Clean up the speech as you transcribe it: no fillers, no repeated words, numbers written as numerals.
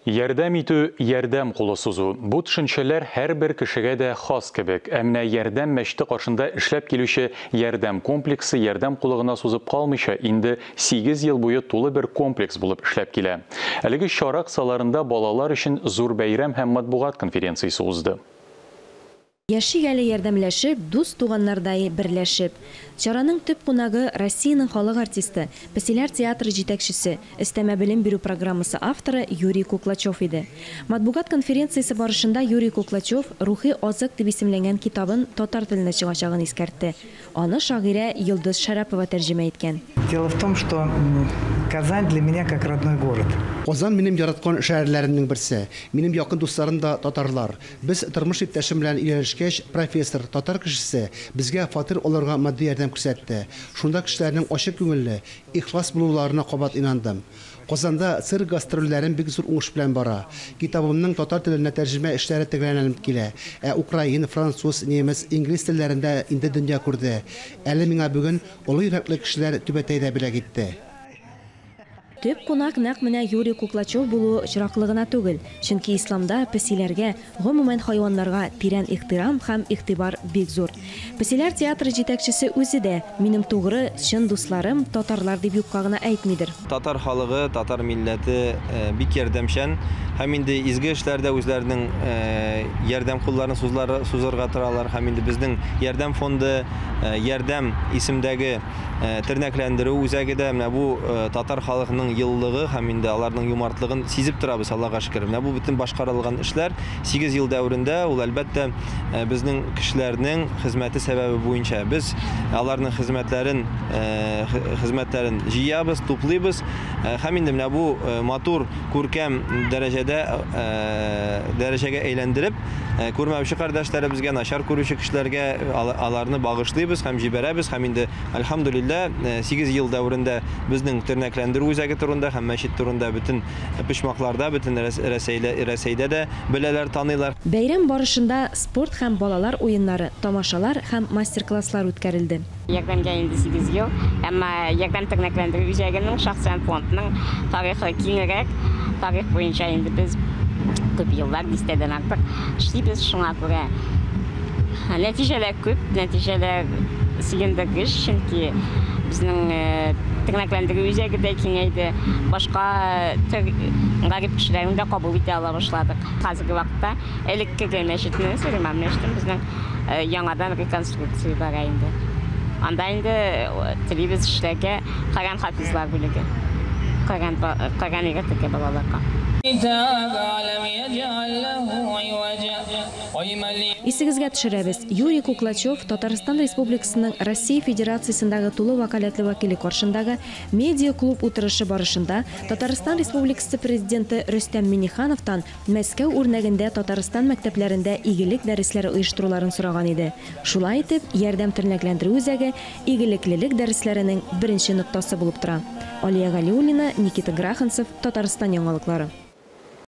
Ярдәм итү, ярдәм кулы сузу. Бу төшенчәләр һәрбер кешегә дә хас кебек. Әмма ярдәм мәчете каршында эшләп килүче ярдәм комплексы ярдәм кулыгына сузып калмыйча, инде 8 ел буе тулы бер комплекс булып эшләп килә. Әлеге чара кысаларында балалар өчен зур бәйрәм һәм матбугат конференциясе узды. Яши әле ярдәмләшеп, дус туганнардай берләшеп. Чараның төп кунагы Россиянең халык артисты, Песеляр театры җитәкчесе, өстәмә белем бирү программасы авторы Юрий Куклачев иде. Матбугат конференциясе барышында Юрий Куклачев рухи азык дип исемләнгән китабын татар теленә чыгачагын искәртте. Аны шагыйрә Йолдыз Шарапова тәрҗемә иткән. Дело в том, что Казань для меня как родной город. Казан минем яраткан шәһәрләремнең берсе. Минем якын дусларым да татарлар. Без тормыш иптәшем белән ияләшкәч, профессор татар кешесе безгә фатир алырга матди ярдәм күрсәтте. Шунда кешеләрнең ачык күңелле, ихлас булуларына кабат инандым. Казанда цирк гастрольләрем бик зур уңыш белән бара. Китабымның татар теленә тәрҗемә эшләре төгәлләнеп килә. Украин, француз, немец, инглиз телләрендә инде дөнья күрде. Әле миңа бүген олы йөрәкле кешеләр түбәтәйдә бүләк итте. Төп кунак нәкъ менә Юрий Куклачев булу очраклыгына түгел, чөнки исламда песеләргә, гомумән хайваннарга тирән ихтирам һәм игътибар бик зур. Песеляр театры җитәкчесе үзе дә минем тугры, чын дусларым татарлар дип юкка гына әйтмидер. Татар халыгы, татар милләте бик ярдәмчән һәм инде изге эшләрдә үзләренең ярдәм кулларын сузарга торалар һәм инде безнең ярдәм фонды ярдәм исемдәге тернәкләндерү үзәгедә менә бу татар халыгының еллыгы һәм инде аларның юмартлыгын сизеп торабыз, Аллага шөкер. Менә бу бөтен башкарылган эшләр 8 ел дәврендә ул әлбәттә безнең кешеләрнең хезмәте сәбәбе буенча без аларның хезмәтләрен җыябыз, туплыйбыз һәм инде менә бу матур күркәм дәрәҗәгә әйләндереп күрмәүче кардәшләребезгә, начар күрүче кешеләргә аларны багышлыйбыз һәм җибәрәбез һәм инде альхамдулилла 8 ел дәврендә безнең тернәкләндерү үзәге турында һәм мәчет турында бөтен пишмакларда, бөтен Рәсәйдә дә беләләр, таныйлар. Бәйрәм барышында спорт һәм балалар уеннары, тамашалар һәм мастер-класслар үткәрелде. Ярдәмгә инде 8 ел, әмма ярдәм тернәкләндерү үзәгенең шәхсән фондының тарихы киңрәк, тарих буенча инде без күп еллар, 10-дән артык эшлибез, шуңа күрә нәтиҗәләр күп, нәтиҗәләр сөендергеч, чөнки безнең тернәкләндерү үзәге дә киңәйде, башка гарип кешеләрне дә кабул итә ала башладык. Хәзерге вакытта элекке мәчетне, Сөләйман мәчетен безнең яңадан реконструкция бара инде. Анда инде телевиз эшләргә Коръән хафизлар бүлеге, Коръән өйрәтергә балаларга. Исегезгә төшерәбез. Юрий Куклачев Татарстан Республикасының Россия Федерациясындагы тулы вакаләтле вәкиле каршындагы медиа клуб утырышы барышында Татарстан Республикасы президенты Рөстәм Миңнехановтан Мәскәү үрнәгендә Татарстан мәктәпләрендә игелек дәресләре оештыруларын сораган иде. Шулай итеп, ярдәм тернәкләндерү үзәге игелеклелек дәресләренең беренче ноктасы булып тора. Алия Галиуллина, Никита Граханцев, Татарстан яңалыклары.